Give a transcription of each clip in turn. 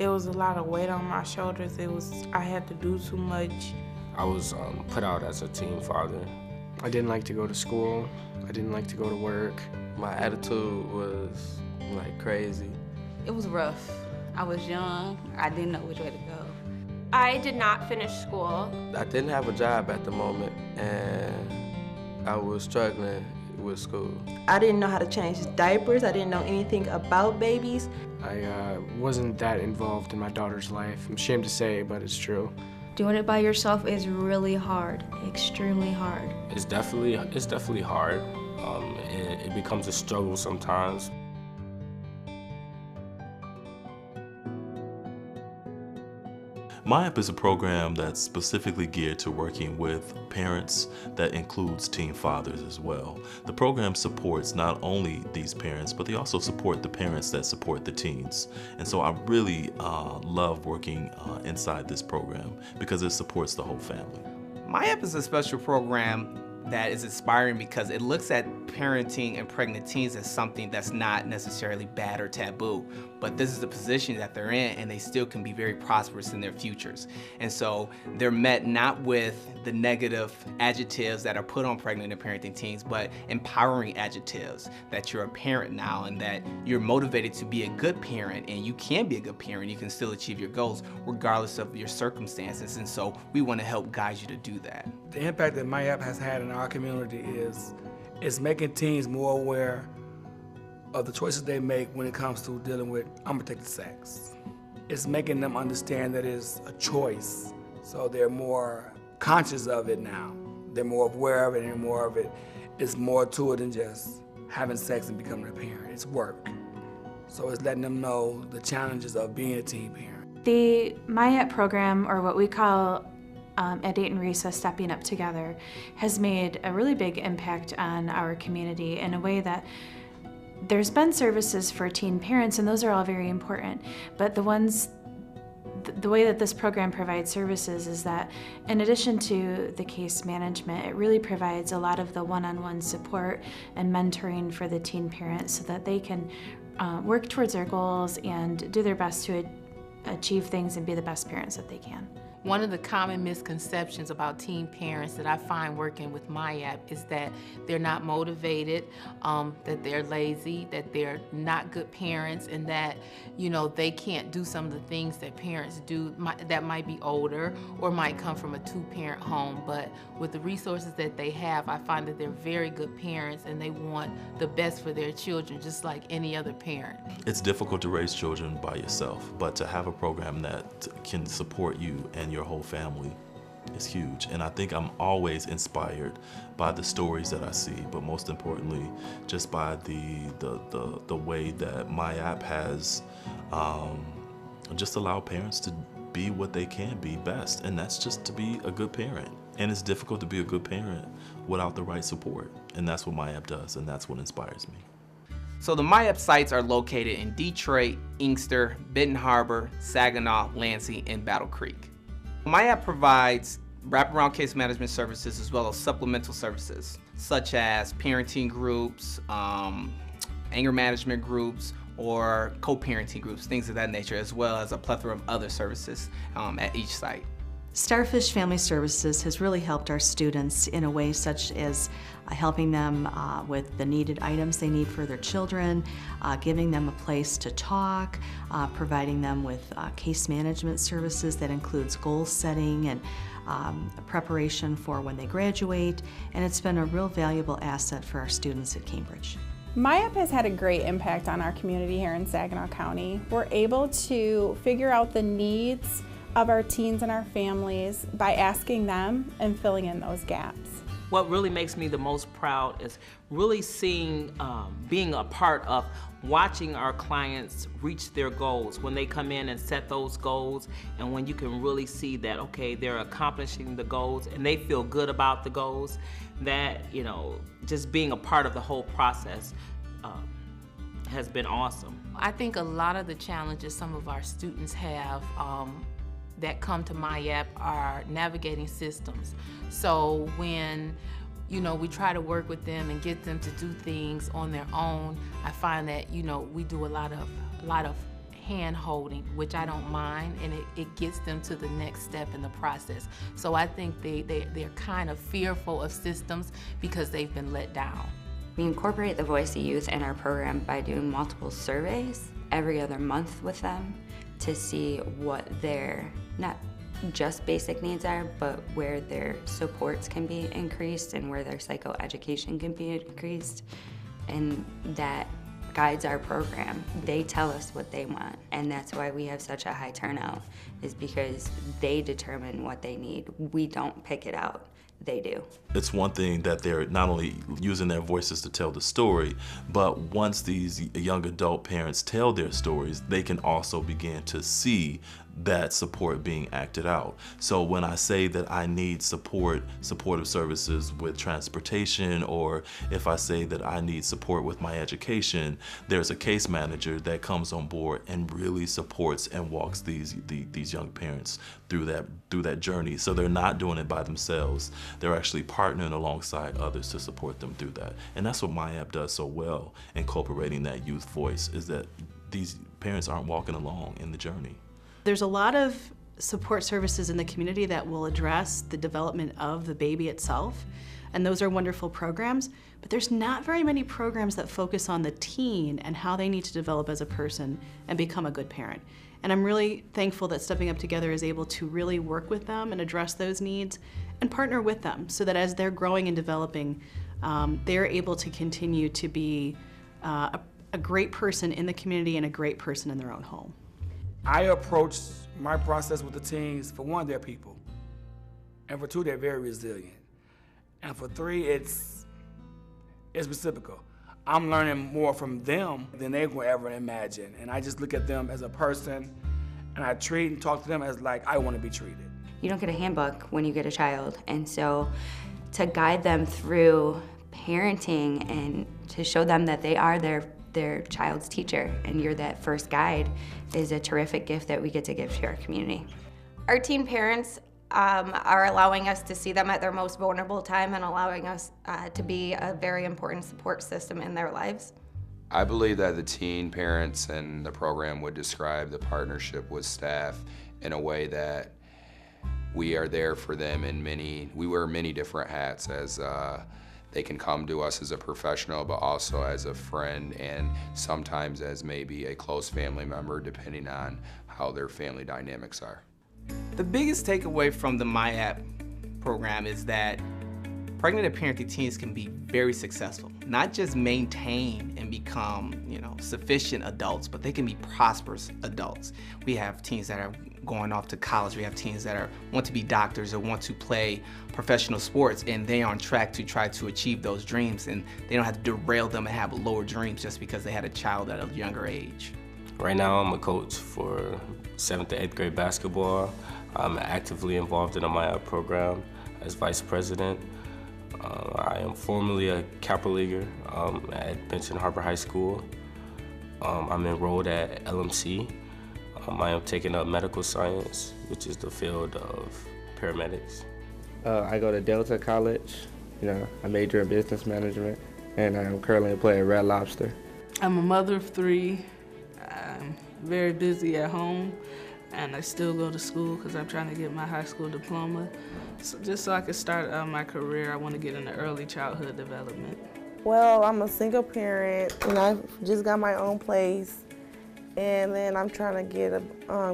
It was a lot of weight on my shoulders. I had to do too much. I was put out as a teen father. I didn't like to go to school. I didn't like to go to work. My attitude was like crazy. It was rough. I was young. I didn't know which way to go. I did not finish school. I didn't have a job at the moment, and I was struggling with school. I didn't know how to change diapers. I didn't know anything about babies. I wasn't that involved in my daughter's life. I'm ashamed to say, but it's true. Doing it by yourself is really hard, extremely hard. It's definitely hard. It becomes a struggle sometimes. MI-APPP is a program that's specifically geared to working with parents that includes teen fathers as well. The program supports not only these parents, but they also support the parents that support the teens. And so I really love working inside this program because it supports the whole family. MI-APPP is a special program that is inspiring because it looks at parenting and pregnant teens as something that's not necessarily bad or taboo, but this is the position that they're in and they still can be very prosperous in their futures. And so they're met not with the negative adjectives that are put on pregnant and parenting teens, but empowering adjectives that you're a parent now and that you're motivated to be a good parent, and you can be a good parent, you can still achieve your goals regardless of your circumstances. And so we want to help guide you to do that. The impact that MI-APPP has had in our community is making teens more aware of the choices they make when it comes to dealing with unprotected sex. It's making them understand that it's a choice, so they're more conscious of it now. They're more aware of it, and more of it is more to it than just having sex and becoming a parent. It's work. So it's letting them know the challenges of being a teen parent. The MI-APPP program, or what we call at Eaton RESA, Stepping Up Together, has made a really big impact on our community in a way that there's been services for teen parents, and those are all very important, but the way that this program provides services is that in addition to the case management, it really provides a lot of the one-on-one support and mentoring for the teen parents so that they can work towards their goals and do their best to achieve things and be the best parents that they can. One of the common misconceptions about teen parents that I find working with MI-APPP is that they're not motivated, that they're lazy, that they're not good parents, and that, you know, they can't do some of the things that parents do that might be older or might come from a two-parent home. But with the resources that they have, I find that they're very good parents and they want the best for their children, just like any other parent. It's difficult to raise children by yourself, but to have a program that can support you and your whole family is huge. And I think I'm always inspired by the stories that I see, but most importantly, just by the way that MI-APPP has just allowed parents to be what they can be best, and that's just to be a good parent. And it's difficult to be a good parent without the right support, and that's what MI-APPP does, and that's what inspires me. So the MI-APPP sites are located in Detroit, Inkster, Benton Harbor, Saginaw, Lansing, and Battle Creek. MI-APPP provides wraparound case management services as well as supplemental services, such as parenting groups, anger management groups, or co-parenting groups, things of that nature, as well as a plethora of other services at each site. Starfish Family Services has really helped our students in a way such as helping them with the needed items they need for their children, giving them a place to talk, providing them with case management services that includes goal setting and preparation for when they graduate, and it's been a real valuable asset for our students at Cambridge. MI-APPP has had a great impact on our community here in Saginaw County. We're able to figure out the needs of our teens and our families by asking them and filling in those gaps. What really makes me the most proud is really seeing, being a part of watching our clients reach their goals when they come in and set those goals, and when you can really see that, okay, they're accomplishing the goals and they feel good about the goals, that, you know, just being a part of the whole process has been awesome. I think a lot of the challenges some of our students have that come to MI-APPP are navigating systems. So when, you know, we try to work with them and get them to do things on their own, I find that, you know, we do a lot of hand-holding, which I don't mind, and it gets them to the next step in the process. So I think they're kind of fearful of systems because they've been let down. We incorporate the voice of youth in our program by doing multiple surveys every other month with them to see what their, not just basic needs are, but where their supports can be increased and where their psychoeducation can be increased. And that guides our program. They tell us what they want, and that's why we have such a high turnout, is because they determine what they need. We don't pick it out. They do. It's one thing that they're not only using their voices to tell the story, but once these young adult parents tell their stories, they can also begin to see that support being acted out. So when I say that I need supportive services with transportation, or if I say that I need support with my education, there's a case manager that comes on board and really supports and walks these young parents through that journey. So they're not doing it by themselves. They're actually partnering alongside others to support them through that. And that's what MI-APPP does so well, incorporating that youth voice, is that these parents aren't walking along in the journey. There's a lot of support services in the community that will address the development of the baby itself, and those are wonderful programs, but there's not very many programs that focus on the teen and how they need to develop as a person and become a good parent. And I'm really thankful that Stepping Up Together is able to really work with them and address those needs and partner with them so that as they're growing and developing, they're able to continue to be a great person in the community and a great person in their own home. I approach my process with the teens, for one, they're people. And for two, they're very resilient. And for three, it's reciprocal. I'm learning more from them than they will ever imagine. And I just look at them as a person, and I treat and talk to them as like I want to be treated. You don't get a handbook when you get a child, and so to guide them through parenting and to show them that they are their child's teacher and you're that first guide is a terrific gift that we get to give to our community. Our teen parents are allowing us to see them at their most vulnerable time and allowing us to be a very important support system in their lives. I believe that the teen parents and the program would describe the partnership with staff in a way that we are there for them in we wear many different hats, as they can come to us as a professional, but also as a friend, and sometimes as maybe a close family member, depending on how their family dynamics are. The biggest takeaway from the MI-APPP program is that pregnant and parenting teens can be very successful. Not just maintain and become, sufficient adults, but they can be prosperous adults. We have teens that are going off to college. We have teens that want to be doctors or want to play professional sports, and they are on track to try to achieve those dreams, and they don't have to derail them and have lower dreams just because they had a child at a younger age. Right now I'm a coach for 7th to 8th grade basketball. I'm actively involved in the MI-APPP program as vice president. I am formerly a Kappa Leaguer at Benton Harbor High School. I'm enrolled at LMC. I am taking up medical science, which is the field of paramedics. I go to Delta College. I major in business management, and I am currently playing Red Lobster. I'm a mother of 3. I'm very busy at home, and I still go to school because I'm trying to get my high school diploma. So just so I can start my career, I want to get into early childhood development. Well, I'm a single parent, and I just got my own place. And then I'm trying to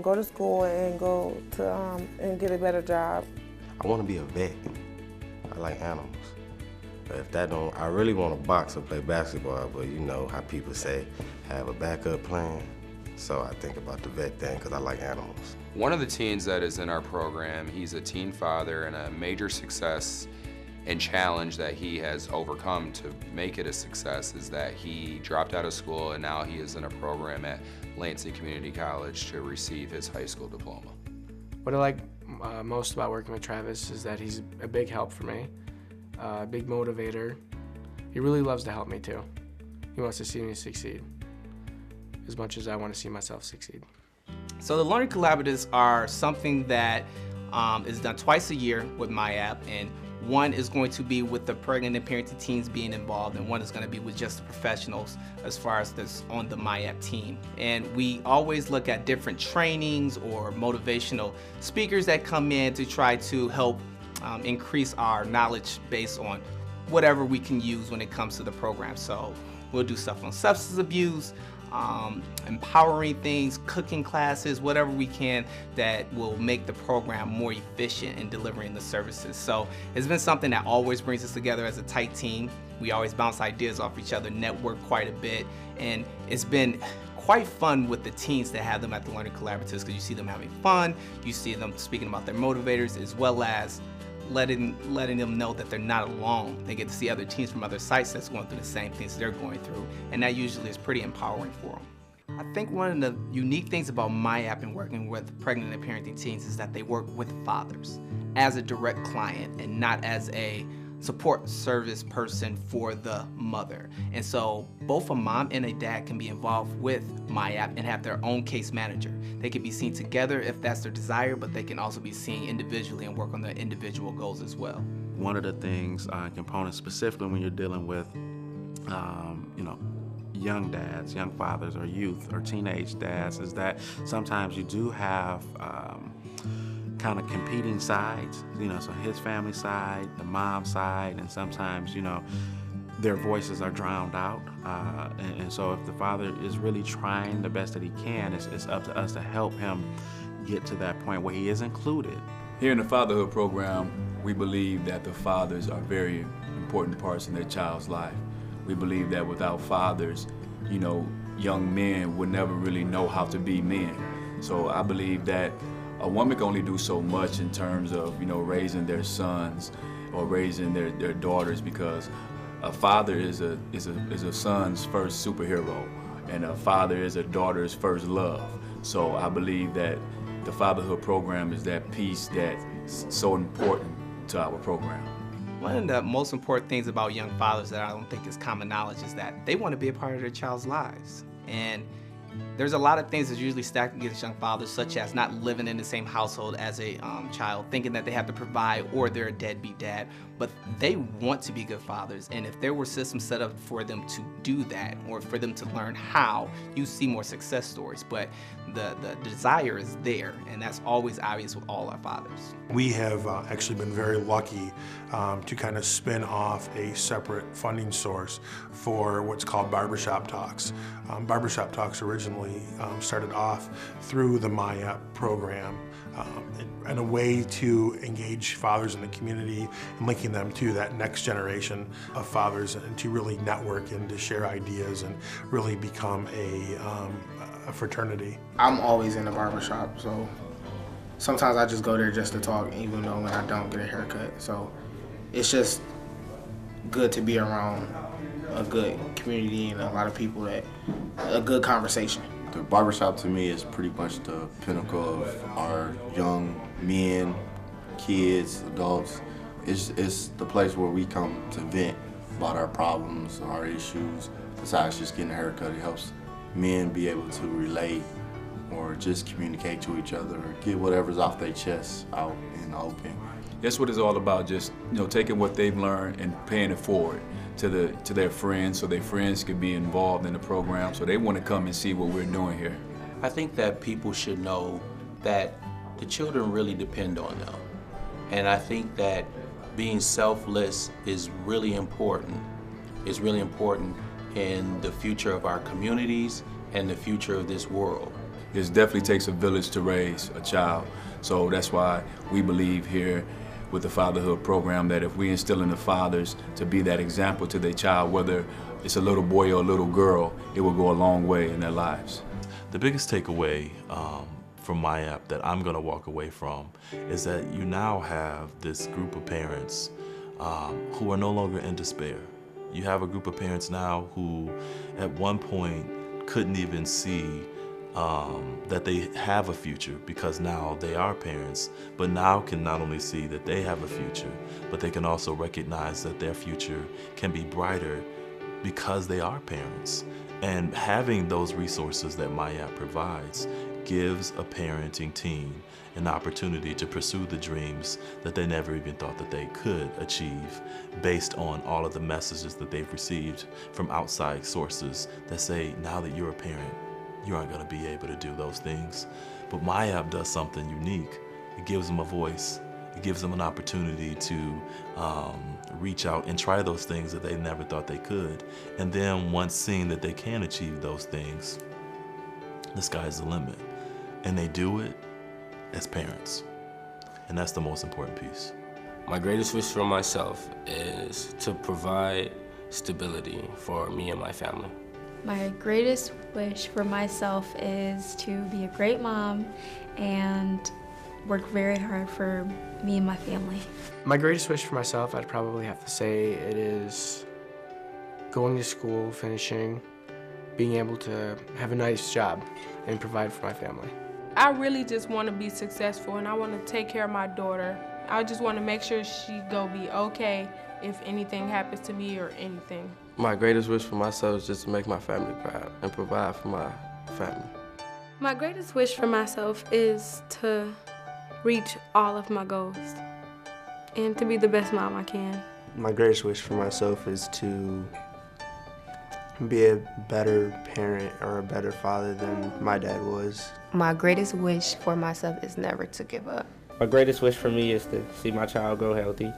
go to school and go to and get a better job. I want to be a vet. I like animals. But if that don't, I really want to box or play basketball, but you know how people say, have a backup plan. So I think about the vet thing because I like animals. One of the teens that is in our program, he's a teen father, and a major success and challenge that he has overcome to make it a success is that he dropped out of school, and now he is in a program at Lansing Community College to receive his high school diploma. What I like most about working with Travis is that he's a big help for me, a big motivator. He really loves to help me too. He wants to see me succeed as much as I want to see myself succeed. So the Learning Collaboratives are something that is done twice a year with MI-APPP, and One is going to be with the pregnant and parenting teams being involved, and one is going to be with just the professionals as far as this on the MI-APPP team. And we always look at different trainings or motivational speakers that come in to try to help increase our knowledge based on whatever we can use when it comes to the program. So we'll do stuff on substance abuse, empowering things, cooking classes, whatever we can that will make the program more efficient in delivering the services. So it's been something that always brings us together as a tight team. We always bounce ideas off each other, network quite a bit, and it's been quite fun with the teens to have them at the Learning Collaboratives, because you see them having fun, you see them speaking about their motivators, as well as letting them know that they're not alone. They get to see other teens from other sites that's going through the same things they're going through, and that usually is pretty empowering for them. I think one of the unique things about MI-APPP and working with pregnant and parenting teens is that they work with fathers as a direct client and not as a support service person for the mother. And so both a mom and a dad can be involved with MI-APPP and have their own case manager. They can be seen together if that's their desire, but they can also be seen individually and work on their individual goals as well. One of the things, components specifically when you're dealing with, young dads, young fathers, or youth, or teenage dads, is that sometimes you do have kind of competing sides, so his family side, the mom side, and sometimes, their voices are drowned out. And so if the father is really trying the best that he can, it's up to us to help him get to that point where he is included. Here in the Fatherhood program, we believe that the fathers are very important parts in their child's life. We believe that without fathers, young men would never really know how to be men. So I believe that a woman can only do so much in terms of, raising their sons or raising their daughters, because a father is a son's first superhero, and a father is a daughter's first love. So I believe that the Fatherhood program is that piece that's so important to our program. One of the most important things about young fathers that I don't think is common knowledge is that they want to be a part of their child's lives. And there's a lot of things that usually stack against young fathers, such as not living in the same household as a child, thinking that they have to provide, or they're a deadbeat dad. But they want to be good fathers, and if there were systems set up for them to do that, or for them to learn how, you see more success stories. But the desire is there, and that's always obvious with all our fathers. We have actually been very lucky to kind of spin off a separate funding source for what's called Barbershop Talks. Barbershop Talks originally started off through the MI-APPP program and a way to engage fathers in the community and linking them to that next generation of fathers, and to really network and to share ideas and really become a fraternity. I'm always in the barbershop, so sometimes I just go there just to talk, even though when I don't get a haircut. So it's just good to be around a good community and a lot of people that a good conversation. The barbershop to me is pretty much the pinnacle of our young men, kids, adults. It's the place where we come to vent about our problems, our issues. Besides just getting a haircut, it helps men be able to relate or just communicate to each other or get whatever's off their chest out in the open. That's what it's all about, just taking what they've learned and paying it forward to their friends, so their friends can be involved in the program, so they want to come and see what we're doing here. I think that people should know that the children really depend on them. And I think that being selfless is really important. It's really important in the future of our communities and the future of this world. It definitely takes a village to raise a child. So that's why we believe here with the Fatherhood program that if we instill in the fathers to be that example to their child, whether it's a little boy or a little girl, it will go a long way in their lives. The biggest takeaway from MI-APPP that I'm gonna walk away from is that you now have this group of parents who are no longer in despair. You have a group of parents now who at one point couldn't even see that they have a future because now they are parents, but now can not only see that they have a future, but they can also recognize that their future can be brighter because they are parents. And having those resources that MI-APPP provides gives a parenting teen an opportunity to pursue the dreams that they never even thought that they could achieve based on all of the messages that they've received from outside sources that say, now that you're a parent, you aren't going to be able to do those things. But MI-APPP does something unique. It gives them a voice. It gives them an opportunity to reach out and try those things that they never thought they could. And then once seeing that they can achieve those things, the sky's the limit. And they do it as parents. And that's the most important piece. My greatest wish for myself is to provide stability for me and my family. My greatest wish for myself is to be a great mom and work very hard for me and my family. My greatest wish for myself, I'd probably have to say it is going to school, finishing, being able to have a nice job and provide for my family. I really just want to be successful and I want to take care of my daughter. I just want to make sure she go be okay if anything happens to me or anything. My greatest wish for myself is just to make my family proud and provide for my family. My greatest wish for myself is to reach all of my goals and to be the best mom I can. My greatest wish for myself is to be a better parent or a better father than my dad was. My greatest wish for myself is never to give up. My greatest wish for me is to see my child grow healthy,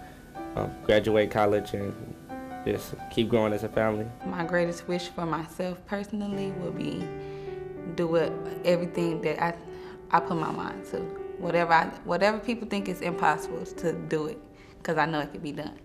graduate college, and just keep growing as a family. My greatest wish for myself personally will be do everything that I put my mind to. Whatever people think is impossible, to do it, because I know it can be done.